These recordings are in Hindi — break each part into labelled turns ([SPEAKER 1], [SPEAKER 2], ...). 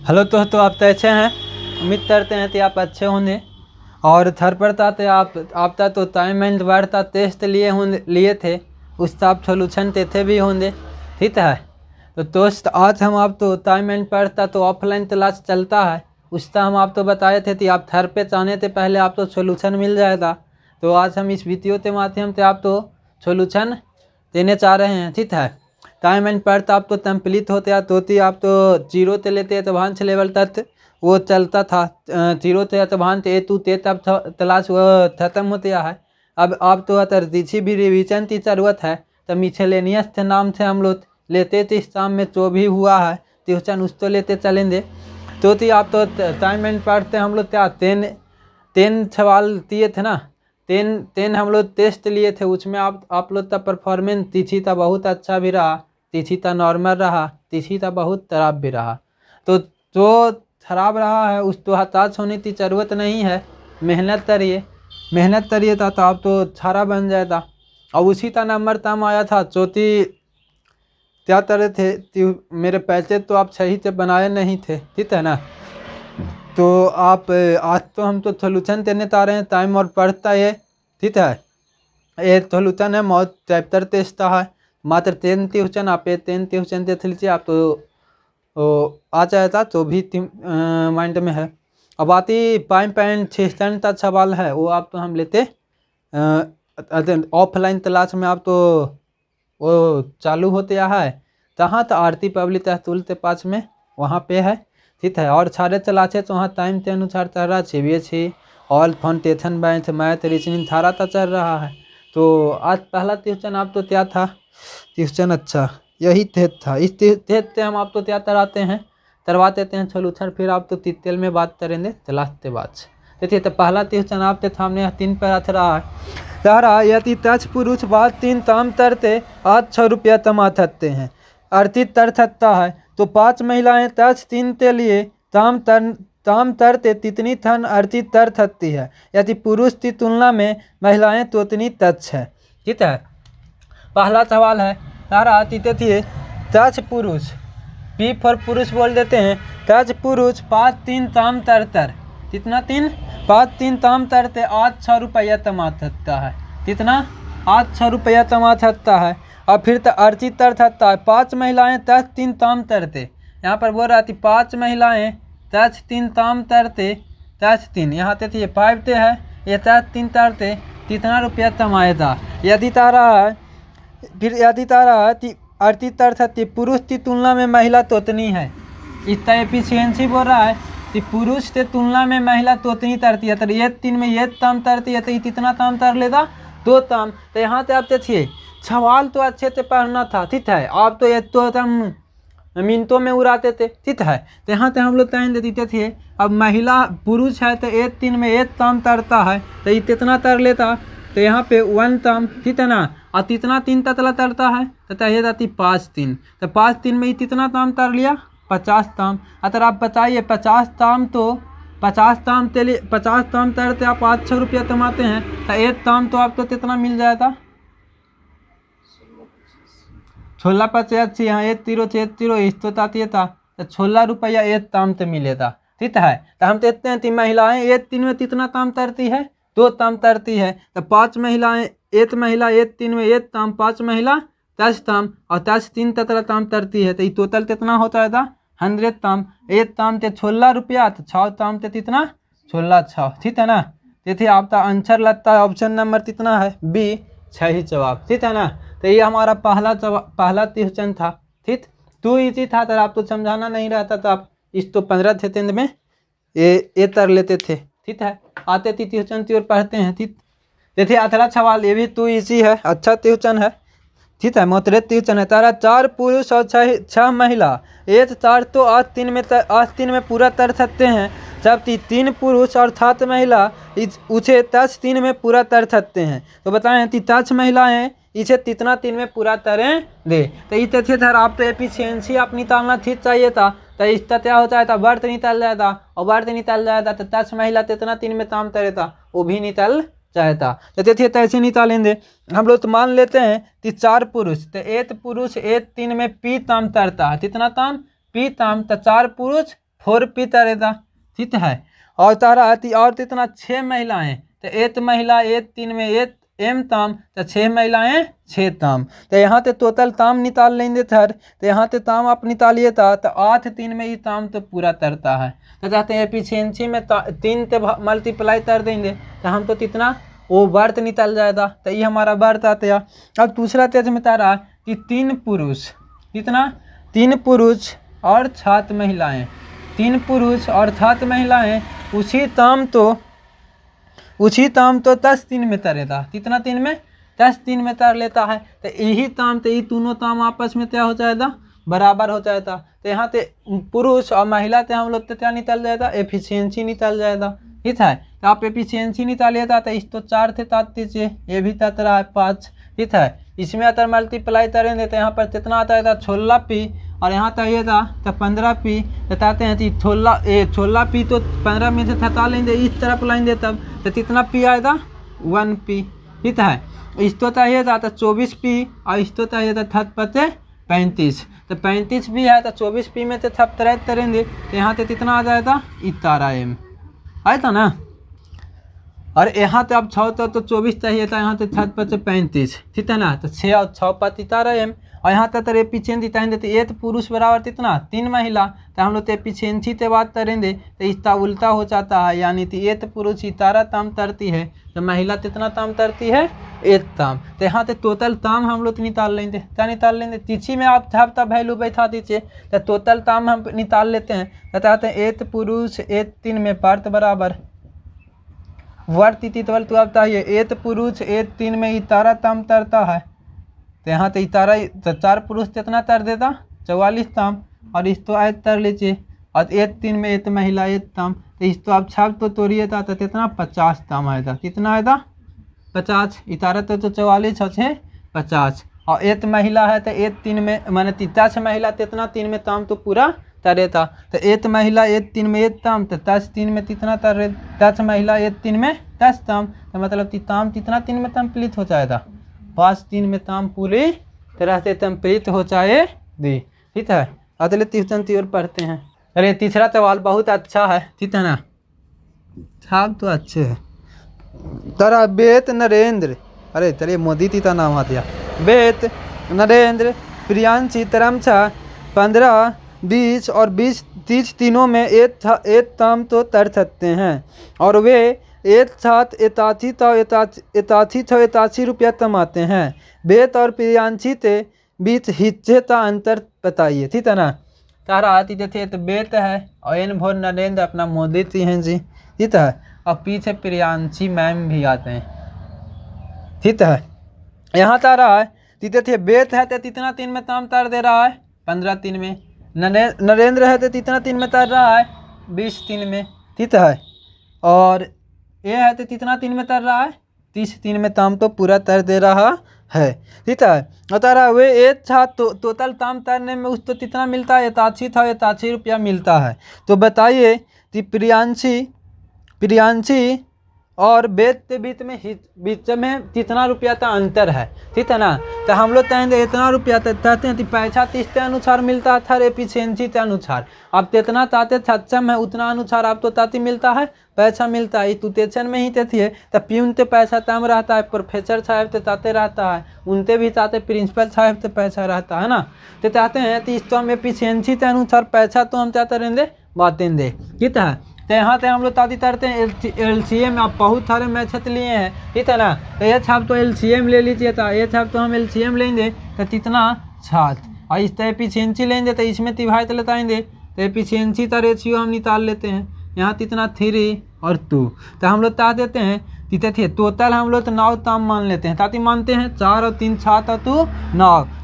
[SPEAKER 1] हेलो तो आप तो अच्छे हैं। उम्मीद करते हैं कि आप अच्छे होंगे। और थर पड़ता थे आपका तो टाइम एंड बढ़ता टेस्ट लिए थे, उसका आप सोल्यूशन देते भी होंगे। ठीक है, तो दोस्त आज हम आप तो टाइम एंड पढ़ता तो ऑफलाइन क्लास चलता है, उसका हम आप तो बताए थे कि आप थर पे जाने से पहले आप तो सोल्यूशन मिल जाएगा। तो आज हम इस वीडियो के माध्यम से आप तो सोल्यूशन देने चाह रहे हैं। ठीक है, टाइम एंड पर्थ आप तो कंप्लीट होते आप तो जीरो से लेते एडवांस लेवल तक वो चलता था। जीरो से एडवांस A2 ते तब क्लास वो खत्म होते है। अब आप तो अगर किसी भी रिवीजन की ज़रूरत है तो मिसेलेनियस के नाम से हम लोग लेते थे। इस शाम में जो भी हुआ है ट्यूशन उसको लेते चलेंगे। तो आप तो टाइम एंड पर्थ हम लोग क्या टेन सवाल दिए थे ना, टेन हम लोग टेस्ट लिए थे। उसमें आप लोग का परफॉर्मेंस तीसरी था बहुत अच्छा भी रहा, तीसरी था नॉर्मल रहा, तीसरी था बहुत खराब भी रहा। तो जो खराब रहा है उस तो हताश होने की ज़रूरत नहीं है। मेहनत करिए था तो आप तो छारा बन जाएगा। और उसी का नंबर तम आया था चौथी क्या तरह थे मेरे पैसे तो आप सही से बनाए नहीं थे। ठीक है ना, तो आप आज तो हम तो सोल्यूशन देने आ रहे हैं टाइम और पढ़ता है। ठीक है, ये सोल्यूशन है बहुत चैप्टर टेस्ट है, मात्र 10 ट्यूशन आप 10 ट्यूशन देख लीजिए आप तो आ जाएगा जो भी माइंड में है। अब आती 5.6 तक सवाल है वो आप तो हम लेते ऑफलाइन क्लास में आप तो वो चालू होते है तहाँ तो आरती पब्लिक स्कूल के पास में वहाँ पे है। ठीक है, और सारे क्लासे तो वहाँ टाइम के अनुसार चल रहा है। CBSE all foundation math reasoning सारा तो चल रहा है। तो आज पहला ट्यूशन आप तो क्या था ट्यूशन, अच्छा यही टेस्ट था। इस टेस्ट से हम आप तो क्या करवा देते हैं सोल्यूशन, फिर आप तो डिटेल में बात करेंगे क्लास के बाद। देखिए तो पहला ट्यूशन आपके सामने 3 पर आ रहा है। तारा यदि तच पुरुष बात 3 ताम तरते आज 6 रुपया तमा थकते हैं, अर्थित तर थकता है तो 5 महिलाएं तच 3 के लिए ताम तरते तितनी थन अर्थित तर थकती है, यदि पुरुष की तुलना में महिलाएं तो उतनी तच है। ठीक है, पहला सवाल है तारा तीते थे तच पुरुष, P फॉर पुरुष बोल देते हैं। तच पुरुष 5 3 ताम तरतर, कितना 3 5 3 ताम तरते आज 6 रुपया तमा थकता है। कितना आज 6 रुपया तमा थकता है। और फिर अर्चित तर थकता है 5 महिलाएं तच 3 ताम तरते, यहाँ पर बोल रहा थी 5 महिलाएं तच 3 ताम तरते, तच 3 यहाँ ते थी 5 ते है, ये तच 3 तरते कितना रुपया तमाएगा। यदि तारा फिर यदि तारा अर्थित तर थकती पुरुष की तुलना में महिला तो उतनी है। इसका एफिशिएंसी बोल रहा है कि पुरुष के तुलना में महिला तो उतनी तरती है। तो ये 3 में ये ताम तरती है तो ये कितना ताम तर लेगा 2 ताम। तो यहाँ से आप देखिए सवाल तो अच्छे से पढ़ना था। ठीक है, आप तो ये तो एकदम मिनटों में उड़ाते थे। ठीक है, तो यहाँ से हम लोग टाइम दे देते थे। अब महिला पुरुष है तो 1 3 में 1 ताम तरता है तो ये कितना तर लेता, तो यहाँ पे 1 ताम। ठीक है ना, और कितना 3 ततला तरता है तो ये जाती 5 3, तो 5 3 में ये कितना ताम तर लिया 50 ताम। अगर आप बताइए 50 ताम तो 50 ताम के लिए 50 ताम तरते आप 5 6 रुपया कमाते हैं तो 1 ताम तो आपको कितना मिल जाएगा 16 85। यहाँ 1 0 6 0 इस तो ताती था तो 16 रुपया 1 ताम तो मिलेगा। ठीक है, तो हम देखते हैं 3 महिलाएं 1 3 में कितना ताम तरती है 2 ताम तरती है। तो 5 महिलाएं 1 महिला 1 3 में 1 ताम, 5 महिला 10 ताम और 10 3 ततला ताम तरती है तो ये टोटल कितना होता है 100 ताम। 1 ताम ते 16 रुपया तो 6 ताम ते कितना 16 6। ठीक है ना, देखिए आपका आंसर लगता है ऑप्शन नंबर कितना है B, सही जवाब। ठीक है ना, तो ये हमारा पहला ट्यूशन था। ठीक, 2 इजी था तो आप तो समझाना नहीं रहता तो आप इस तो 15 सेकंड में ये तर लेते थे। ठीक है, आते थी ट्यूशन की ओर पढ़ते हैं। ठीक, देखिए अगला सवाल ये भी 2 इजी है, अच्छा ट्यूशन है। ठीक है, मोतरे ट्यूशन है। तारा 4 पुरुष और 6 महिला 1 4 तो आज 3 में पूरा तर सकते हैं, जबकि 3 पुरुष और 7 महिला उसे 10 3 में पूरा तर सकते हैं। तो बताएं कि 10 महिलाएं इसे कितना 3 में पूरा तरें दे। तो इस थे सर आप तो एफिशिएंसी आप निकालना ठीक चाहिए था। तो इसका क्या होता है था वर्थ निकल जाता और वर्थ निकल जाता तो 10 महिला कितना 3 में काम करे था वो भी निकल जाता। तो देखिए तो ऐसे निकालेंगे हम लोग। तो मान लेते हैं कि 4 पुरुष तो 1 पुरुष 1 3 में P ताम तरता है, कितना ताम P ताम। तो 4 पुरुष 4p तरेदा, ठीक है। और तारा और कितना 6 महिलाएं, तो एक महिला एक 3 में एक एम ताम, तो 6 महिलाएं 6 ताम। तो यहाँ ते टोटल ताम निकाल लेंगे थर, तो यहाँ ते ताम आप निकालिए था, तो 8 3 में ये ताम तो पूरा तरता है। तो चाहते हैं एफिशिएंसी में 3 ते मल्टीप्लाई कर देंगे, तो हम तो कितना वो वर्त निकल जाएगा। तो ये हमारा वर्त आता है। अब दूसरा तेज में तारा कि 3 पुरुष, कितना 3 पुरुष और 7 महिलाएं, 3 पुरुष और 7 महिलाएं उसी ताम तो 10 3 में तरेगा, कितना 3 में 10 3 में तर लेता है। तो यही ताम तो ये दोनों ताम आपस में क्या हो जाएगा, बराबर हो जाएगा। तो यहाँ पे पुरुष और महिला से हम लोग तो क्या निकल जाएगा, एफिशिएंसी निकल जाएगा, ठीक है। तो आप एफिशिएंसी निकालिएगा तो इस तो 4 थे 7 दीजिए, ये भी तत रहा है 5, ठीक है। इसमें अगर मल्टीप्लाई करेंगे तो यहाँ पर कितना आता है 16p, और यहाँ तक ये था तो 15p। बताते हैं कि 16p तो 15 में से हटा लेंगे, इस तरफ लाएंगे तब तो कितना p आएगा 1p, ठीक है। इस तो चाहिए था तो 24p, और इस तो चाहिए था 35, तो 35 भी है तो 24p में से थप तरह करेंगे तो यहाँ से कितना आ जाएगा 11m आया था ना। और यहाँ तो अब 6 तो 24 चाहिए था, यहाँ तो 6 पर 35, ठीक है ना। तो 6 और 6 पर 11m, और यहाँ तक एफिशिएंसी टाइम देते एक पुरुष बराबर कितना 3 महिला। तो हम लोग एफिशिएंसी से बात करेंगे तो इसका उल्टा हो जाता है, यानी कि एक पुरुष 17 ताम तरती है तो महिला कितना ताम तरती है 1 ताम। तो यहाँ से टोटल ताम हम लोग निकाल लेंगे, क्या निकाल लेंगे, तिथि में आप छापता वैल्यू बैठा दीजिए तो टोटल ताम हम निकाल लेते हैं। बताते हैं 1 पुरुष 1 3 में पार्थ बराबर वर्त तिथि तो अब चाहिए 1 पुरुष 1 3 में 17 ताम तरता है। तो यहाँ तो 4 पुरुष कितना तर देता 44 ताम, और इस तो आयत तर लीजिए, और 1 3 में 1 महिला 1 ताम। तो इस तो आप छाप तो तोड़िए था तो कितना 50 ताम आएगा, कितना आएगा 50, 17 तो 44 और 6 50, और 1 महिला है तो 1 3 में मैंने 10 महिला कितना 3 में ताम तो पूरा तरे था। तो 1 महिला 1 3 में 1 ताम, तो 10 3 में कितना तरे, 10 महिला 1 3 में 10 ताम, तो मतलब ताम कितना 3 में कंप्लीट हो जाएगा 5 3 में ताम पूरी तरह से कंप्लीट हो जाएगी, ठीक है। अगले ट्यूशन की ओर पढ़ते हैं। अरे तीसरा सवाल बहुत अच्छा है, ठीक है ना, छाप तो अच्छे है। तारा बेत नरेंद्र, अरे चलिए मोदी तीता नाम आ दिया, बेत नरेंद्र प्रियांशी तरमछा 15 20 और 20 30 तीनों में एक ताम तो तर सकते हैं, और वे एक साथ 81 रुपया कमाते हैं। बेत और प्रियांशी के बीच हिस्से का अंतर बताइए, ठीक है ना। तारा आती थे तो बेत है और एन भोर नरेंद्र अपना मोदी जी हैं जी, ठीक है, और पीछे प्रियांशी मैम भी आते हैं, ठीक है। यहाँ तारा है तीते थे बेत है तो कितना 3 में ताम तार दे रहा है 15 3 में, नरेंद्र है तो कितना 3 में तार रहा है 20 3 में, ठीक है। और ये है तो कितना 3 में तर रहा है 30 3 में ताम तो पूरा तर दे रहा है, ठीक है। और तारा वे एक छात्र तो टोटल ताम तरने में उसको कितना मिलता है 81 रुपया मिलता है। तो बताइए कि प्रियांशी और बेत के बीच में कितना रुपया का अंतर है, ठीक है ना। तो हम लोग कहेंगे इतना रुपया कहते हैं कि पैसा किस के अनुसार मिलता है था एफिशिएंसी के अनुसार। आप जितना चाहते सक्षम है उतना अनुसार आप तो ताती मिलता है पैसा मिलता है। तू टेंशन में ही थे तो प्यून ते पैसा तम रहता है, प्रोफेसर साहब ते ताते रहता है, उनते भी चाहते प्रिंसिपल साहब ते पैसा रहता है ना। तो चाहते हैं कि इस तो हम एफिशिएंसी के अनुसार पैसा तो हम चाहते रहेंगे बातें दे, ठीक है। तो यहाँ से हम लोग ताती तरते हैं LCM, आप बहुत सारे मैथ लिए हैं, ठीक है ना। तो ये छाप तो LCM ले लीजिए था, ये छाप तो हम LCM लेंगे तो कितना 7, और इस तरह एफिशिएंसी लेंगे तो इसमें तिभाइत लेताएंगे तो एफिशिएंसी का रेशियो हम निकाल लेते हैं। यहाँ कितना 3 और 2, तो हम लोग ता देते हैं तीते थे टोटल हम लोग तो 9 ताम मान लेते हैं, ताती मानते हैं 4 और 3 7 और 2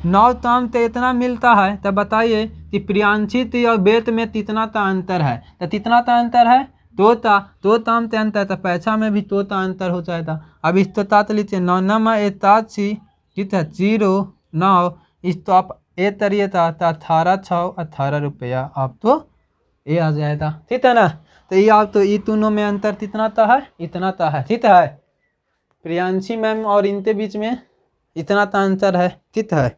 [SPEAKER 1] 9 ताम तो इतना मिलता है। तो बताइए कि प्रियांशी और बेत में कितना का अंतर है, तो कितना का अंतर है 2 ताम के अंतर, तो पैसा में भी 2 का अंतर हो जाएगा। अब इस तो तात लीजिए 9 9 81 कितना 0 9, इस तो आप ए तरिए था 18 6 18 रुपया आप तो ये आ जाएगा, ठीक है ना। तो ये आप तो ये दोनों में अंतर कितना था है इतना था है, ठीक है। प्रियांशी मैम और इनके बीच में इतना का अंतर है, ठीक है।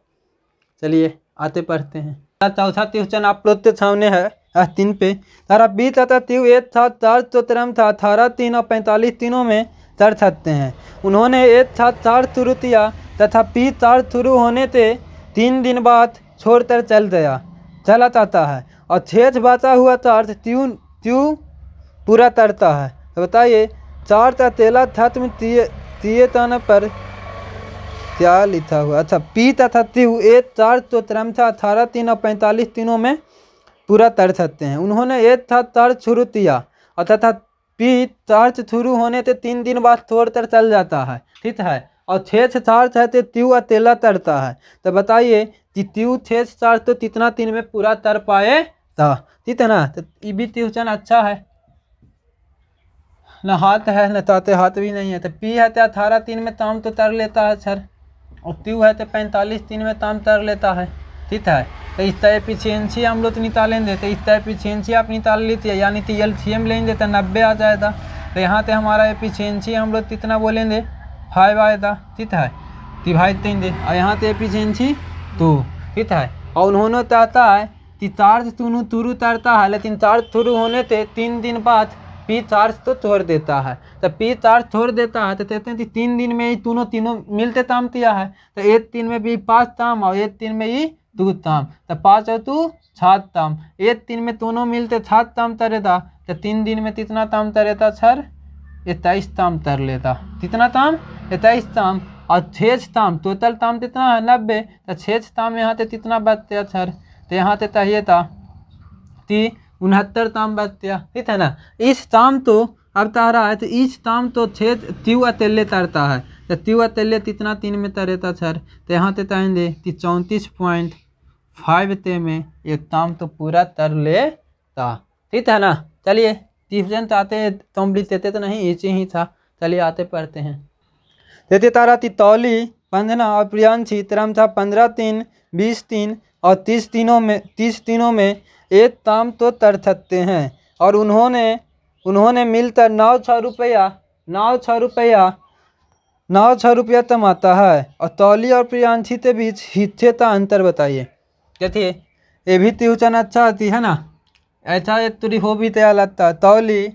[SPEAKER 1] चलिए आते पढ़ते हैं। चौथा क्वेश्चन आप लोग के सामने है, 3 पे। तारा बी तथा त्यू एक था चार चौतरम था 18 3 और 45 तीनों में तर सकते हैं। उन्होंने एक था 4 तुरुतिया तथा पी 4 तुरु होने से 3 दिन बाद छोड़कर चला जाता है और शेष बचा हुआ चार्ज त्यू पूरा तरता है। तो बताइए 4 का तेला छत्म तीये ताना पर क्या लिखा हुआ। अच्छा, पी तथा त्यू एक 4 चौतरम था 18 3 और 45 तीनों में पूरा तर सकते हैं। उन्होंने एक था 4 छुरुतिया और तथा पी 4 छुरु होने से 3 दिन बाद छोड़कर चल जाता है, ठीक है। और 6 चार्ज है तो त्यू अकेला तरता है। तो बताइए कि त्यू 6 चार्ज तो कितना 3 में पूरा तर पाएगा, ठीक है ना। तो ये भी ट्यूशन अच्छा है न, हाथ है न ताते हाथ भी नहीं है। तो पी है तो 18 3 में ताम तो तर लेता है सर, और त्यू है तो 45 3 में ताम तर लेता है, ठीक है। तो इस तरह एफिशिएंसी हम लोग निकालेंगे। तो इस तरह एफिशिएंसी आप निकाल लीजिए, यानी कि एलसीएम लेंगे तो 90 आ जाएगा। तो यहाँ पे हमारा एफिशिएंसी हम लोग कितना बोलेंगे 5 आएगा, ठीक है। डिवाइड देंगे और यहाँ पे एफिशिएंसी 2, ठीक है। और उन्होंने चाहता है कि चार्ज तुरु तरता है, लेकिन चार्ज तुरु होने से 3 दिन बाद पी चार्ज तो छोड़ देता है। तो पी चार्ज छोड़ देता है तो कहते हैं कि 3 दिन में ही तीनों मिलते ताम दिया है। तो एक 3 में भी 5 ताम और एक 3 में ही 2 ताम। तो 5 और 2 7 ताम। एक 3 में दोनों मिलते 7 ताम तरेता। तो 3 दिन में कितना ताम तरेता सर 21 ताम तर लेता। कितना ताम 21 ताम। और 6 ताम टोटल ताम कितना है 90। तो 6 ताम यहाँ से कितना बचते सर, तो यहाँ से चाहिए था 69 ताम बचते, ठीक है ना। इस ताम तो अब तारा है तो इस ताम तो 6 त्यू अतेले तरता है। तो त्यू अतेले कितना 3 में तरेता सर, तो यहाँ से तरेंगे कि 34.5 ते में एक ताम तो पूरा तर लेता, ठीक है ना। चलिए ट्यूशन चाहते कम्प्लीट देते तो नहीं, इसी ही था। चलिए आते पढ़ते हैं। देते तारा तितौली बंधना और प्रियांशी क्रम था 15 3 20 3 और 30 तीनों में एक ताम तो तर सकते हैं। और उन्होंने मिलकर 9 रुपया कमाता है। और तौली और प्रियांशी के बीच हिस्से का अंतर बताइए। देखिए ये भी ट्यूशन अच्छा आती है ना, ऐसा एक तुरी हो भी तैयार लगता है। तौली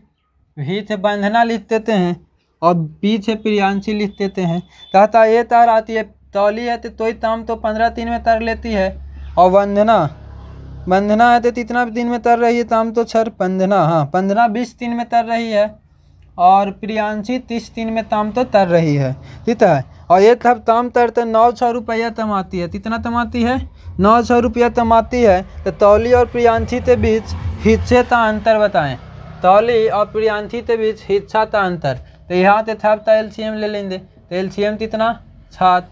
[SPEAKER 1] भी से बंधना लिख देते हैं और बी से प्रियांशी लिख देते हैं। कहता ये तार आती है, तौली है तो ही ताम तो 15 दिन में तर लेती है। और बंधना है तो कितना दिन में तर रही है ताम तो सर 15-20 दिन में तर रही है। और प्रियांशी 30 दिन में ताम तो तर रही है, ठीक है। और ये तब ताम तरते 900 रुपया कमाती है। कितना कमाती है 900 रुपया कमाती है। तो तौली और प्रियांशी के बीच हिस्से का अंतर बताएं। तौली और प्रियांशी के बीच हिस्सा का अंतर। तो यहाँ से थब एलसीएम ले लेंगे। तो एलसीएम कितना 7,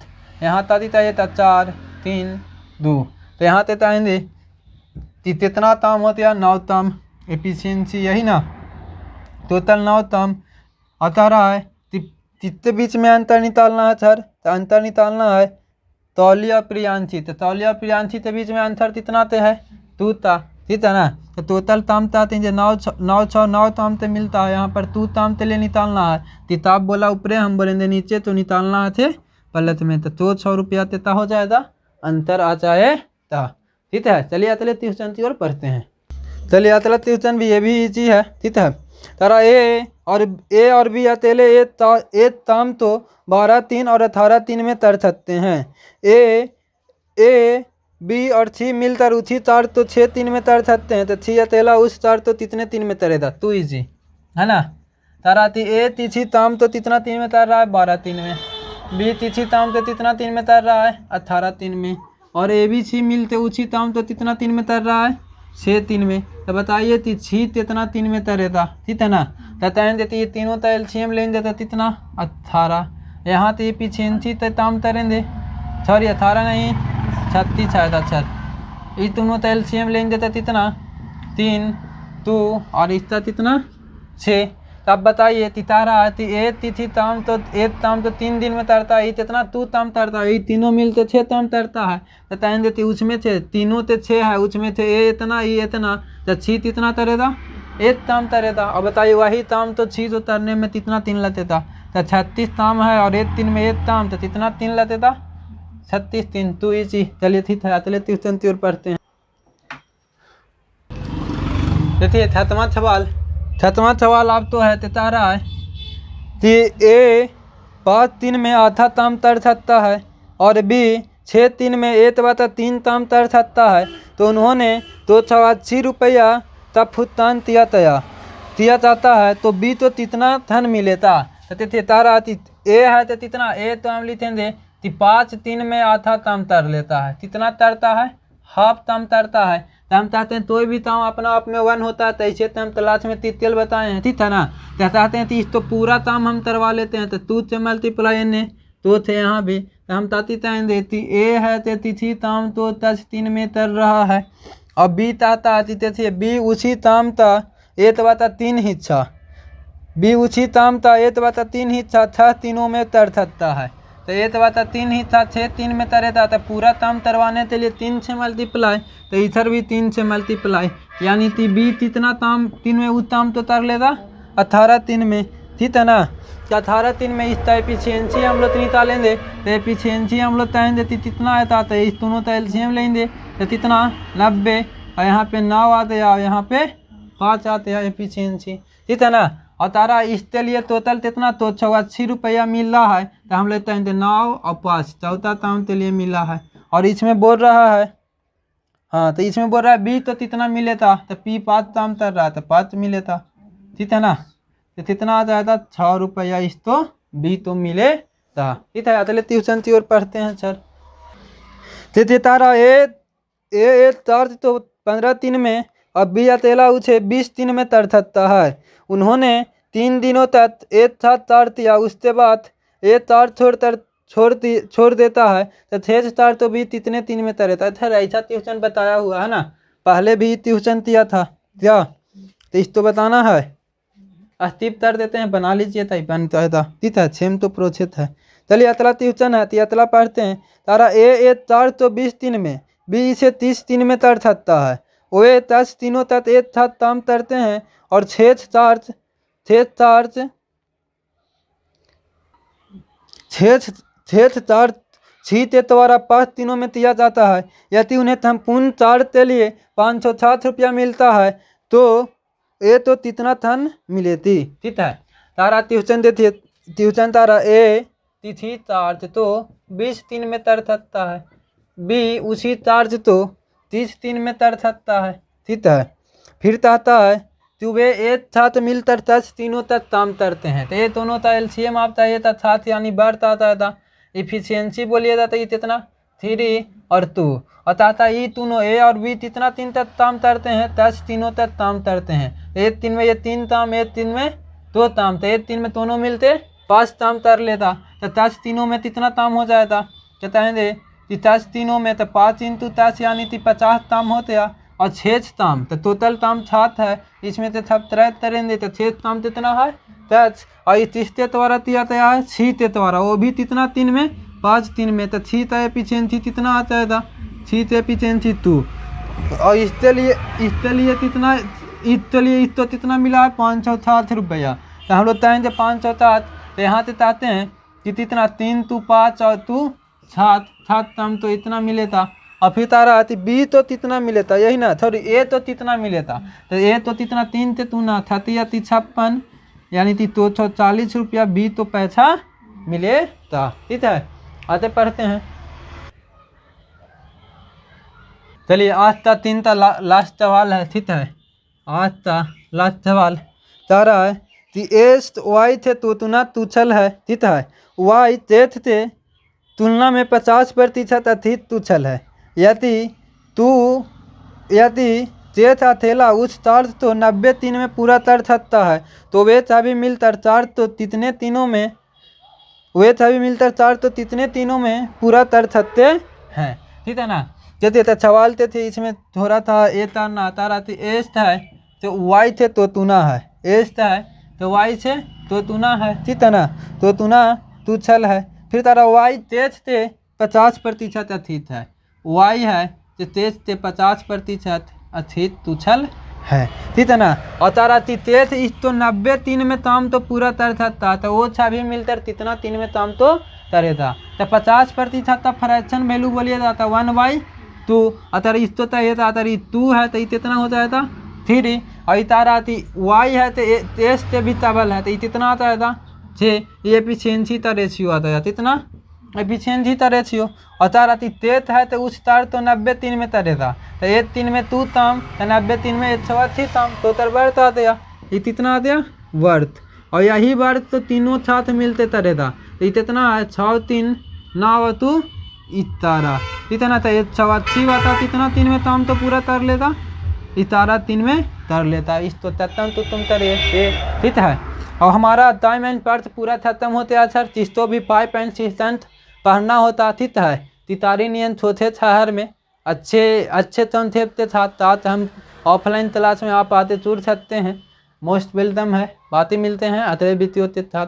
[SPEAKER 1] यहाँ तक चाहिए था 4 3 2। तो यहाँ से आएंगे कितना ताम होता है 9 ताम। एफिशिएंसी यही ना, टोटल 9 ताम आता रहा है। कितने बीच में अंतर निकालना है सर, तो अंतर निकालना है तौली और प्रियांशी। तो तौली और प्रियांशी के बीच में अंतर कितना ते है 2 ता, ठीक है ना। तो टोटल ताम ताते 9 ताम ते मिलता है। यहाँ पर 2 ताम ते ले निकालना है। किताब बोला ऊपरे, हम बोलेंगे नीचे, तो निकालना है थे पलट में। तो 200 रुपया तेता हो जाएगा, अंतर आ जाएगा, ठीक है। चलिए अतले ट्यूशन की ओर पढ़ते हैं। चलिए अतला ट्यूशन भी ये भी इजी है, ठीक है। तारा ए और बी अकेले एक ताम तो 12 3 और 18 3 में तर सकते हैं। ए बी और सी मिलकर उसी चार तो 6 3 में तर सकते हैं। तो 6 अकेला उस चार तो कितने 3 में तरेगा, तू इजी है ना। तारा ए तीसरी ताम तो कितना 3 में तर रहा है 12 3 में। बी तीसरी ताम तो कितना 3 में तर रहा है 18 3 में। और ए बी सी मिलते उसी ताम तो कितना 3 में तर रहा है 6 3 में। तो बताइए कि 6 कितना 3 में तरेगा, ठीक है ना। तैन देती ये तीनों तो एलसीएम लेंगे तो कितना 18। यहाँ तो ये एफिशिएंसी तो ताम तरेंगे, सॉरी 18 नहीं 36 आएगा सर। ये दोनों तो एलसीएम लेंगे तो कितना 3 2 और इसका कितना 6। तो अब बताइए तितारा आती एक तिथि ताम तो 3 दिन में तरता है। कितना 2 ताम तरता है। ये तीनों मिलते 6 ताम तरता है। तो तैन देती उसमें से तीनों तो 6 है, उसमें से ये इतना ये इतना, तो 6 कितना तरेगा 1 ताम तरेगा। और बताइए वही ताम तो 6 तो तरने में कितना 3 लगते था। तो 36 ताम है और 1 3 में 1 ताम, तो कितना 3 लगते था 36 3। तो इसी चलिए ठीक है अतले ट्यूशन की ओर पढ़ते हैं। देखिए छठवां सवाल आप तो है तारा है कि ए 5-3 में आधा ताम तर सकता है और बी 6-3 में 1/3 ताम तर सकता है, तो उन्होंने 280 रुपया तब भुगतान दिया जाता है, तो बी तो कितना धन मिलेगा। तो तारा ए है तो कितना, ए तो हम लिखेंगे कि 5-3 में आधा ताम तर लेता है, कितना तरता है, हाफ ताम तरता है। तो हम चाहते हैं कोई भी ताम अपना आप में 1 होता है, तो ऐसे तो हम तलाश में तीतियल बताए हैं, ठीक है ना। तो चाहते हैं कि तो पूरा ताम हम तरवा लेते हैं, तो 2 से मल्टीप्लाई ने तो थे यहाँ भी, तो हम ताती ताइन देती ए है तो तिथि ताम तो 10-3 में तर रहा है, और बी ताता आती थे बी उसी ताम ता 1/3 हिस्सा, बी उसी ताम ता 1/3 हिस्सा 6 में तर सकता है। तो 1/3 हिस्सा 6 में तरेता, तो पूरा ताम तरवाने के लिए 3 से मल्टीप्लाई, तो इधर भी 3 से मल्टीप्लाई, यानी कि बी कितना ताम 3 में उस ताम तो तर लेगा 18-3 में, ठीक है ना। तो 18-3 में इसका एफिशिएंसी हम लोग निकालेंगे, तो एफिशिएंसी हम लोग तय कितना आता, तो इस दोनों का एलसीएम लेंगे, तो कितना 90, और यहाँ पे 9 आते हैं और यहाँ पे 5 आते हैं एफिशिएंसी, ठीक है ना। और तारा इसके लिए टोटल कितना, तो 180 रुपया मिल रहा है, तो हम लेते हैं 9 और 5, चौथा ताम के लिए मिला है। और इसमें बोल रहा है, हाँ तो इसमें बोल रहा है बी तो कितना मिले था, तो पी 5 ताम तर रहा था 5 मिले था, ठीक है ना। तो कितना आ जाएगा 6 रुपया, इस तो बी तो मिले था, ठीक है। अगले ट्यूशन की ओर पढ़ते हैं सर। तो तारा ए चार्ज तो 15-3 में, और बी अकेला उसे 20-3 में तर सकता है। उन्होंने 3 दिनों तक एक साथ तार दिया, उसके बाद एक तार छोड़ देता है, तो 6 तार तो भी कितने 3 में तरेता है। सर ऐसा ट्यूशन बताया हुआ है ना, पहले भी ट्यूशन दिया था क्या, तो इस तो बताना है, अस्तिप तर देते हैं, बना लीजिए था बनता था, ठीक है। सेम तो प्रोसेस है। चलिए अतला ट्यूशन है, तो अतला पढ़ते हैं। तारा ए 4 तो 20-3 में, बी इसे 30-3 में तर सकता है, वे 10 तीनों तक एक साथ ताम तरते हैं, और 6 चार्ज 6 के द्वारा 5 दिनों में दिया जाता है। यदि उन्हें संपूर्ण चार्ज के लिए 560 रुपया मिलता है, तो ये तो कितना धन मिलेती, ठीक है। तारा ट्यूशन देती ट्यूशन तारा ए तिथि चार्ज तो 20-3 में तर सकता है, बी उसी चार्ज तो 30-3 में तर सकता है, ठीक है। फिर कहता है तो वे एक साथ मिलकर 10 तीनों तक ताम तरते हैं, तो ये दोनों का एलसीएम आपका ये था 7, यानी बढ़ता आता था। इफिशियंसी बोलिएगा तो ये कितना 3 और 2, और ताता ये दोनों ए और बी कितना 3 तक ताम तरते हैं, 10 तीनों तक ताम तरते हैं। 1-3 में ये 3 ताम, 1-3 में 2 ताम, तो 1-3 में दोनों मिलते 5 ताम तर लेता, तो 10 तीनों में कितना ताम हो जाएगा, बताएंगे कि 10 तीनों में तो 5 × 10 यानी कि 50 ताम होते हैं, और 6 ताम तो टोटल ताम 7 है, इसमें तो सब 3 तरेंगे, तो 6 ताम कितना है 10, और इस तीसरे द्वारा दिया गया है 6 के द्वारा, वो भी कितना 3 में 5-3 में, तो 6 का एफिशिएंसी कितना आ जाएगा 6 एफिशिएंसी 2, और इसके लिए कितना, इसको कितना मिला है 560 रुपया, तो हम लोग कहेंगे 560, तो यहाँ से चाहते हैं कि कितना 3 2 5 और 2 7 ताम तो इतना मिले था। और फिर तारा आती बी तो कितना मिले था, यही ना, सॉरी ए तो कितना मिले था, तो ए तो कितना 3 से 2 ना 56, यानी कि 240 रुपया बी तो पैसा मिले था, ठीक है। आते पढ़ते हैं। चलिए आज का 3 का लास्ट सवाल है, ठीक है। आज का लास्ट सवाल तारा है कि एस वाई थे तो तुना तुछल है, ठीक है। वाई तेथ थे तुलना में 50% अधिक तुछल है। यदि तेथ अथेला उस चार्ज तो 90-3 में पूरा तर सकता है, तो वे चाबी मिलकर चार्ज तो कितने तीनों में पूरा तर सकते हैं, ठीक है ना। जैसे तो सवाल थे इसमें थोड़ा था ए तारना तारा थी एस था तो वाई थे तो तुना है, एस था तो वाई से तो तुना है, ठीक है ना, तो तुना तुछल है। फिर तारा वाई तेज थे 50% अधिक है, वाई है तो तेज थे 50% अधिक तुछल है, ठीक है ना। और तारा तेज इस तो 90-3 में ताम तो पूरा तर सकता, तो वो छवि मिलकर कितना 3 में ताम तो तरे था, तो 50% तब फ्रैक्शन वैल्यू बोलिए जाता 1/2, अतर इस तो ये था, अतर 2 है तो ये कितना हो जाएगा 3, और इतारा आती वाई है तो एस ते भी तबल है तो कितना आता है छे ये एफिशिएंसी का रेशियो आता है कितना एफिशिएंसी का रेशियो। और तार आती तेत है तो उस तार तो 90 में तरेगा तो 1 3 में 2 तम तो 90 में 1 तम तो तर वर्थ आ गया ये कितना आ गया वर्थ। और यही वर्थ तो तीनों साथ मिलते तरेगा तो ये कितना है 6 3 9 तू इतारा इतना तो 180 बता कितना 3 में तम तो पूरा तर लेगा इतारा 3 में तर लेता है इस तो तत्म तो तुम तरे ठीक है। और हमारा टाइम एंड पर्थ पूरा खत्म होते हैं सर जिसको भी 5 एंड 6 पढ़ना होता ठीक है तितारी नियन छोटे शहर में अच्छे कॉन्सेप्ट के साथ हम ऑफलाइन क्लास में आप आते जुड़ सकते हैं। मोस्ट वेलकम है बातें मिलते हैं अगले वीडियो के साथ।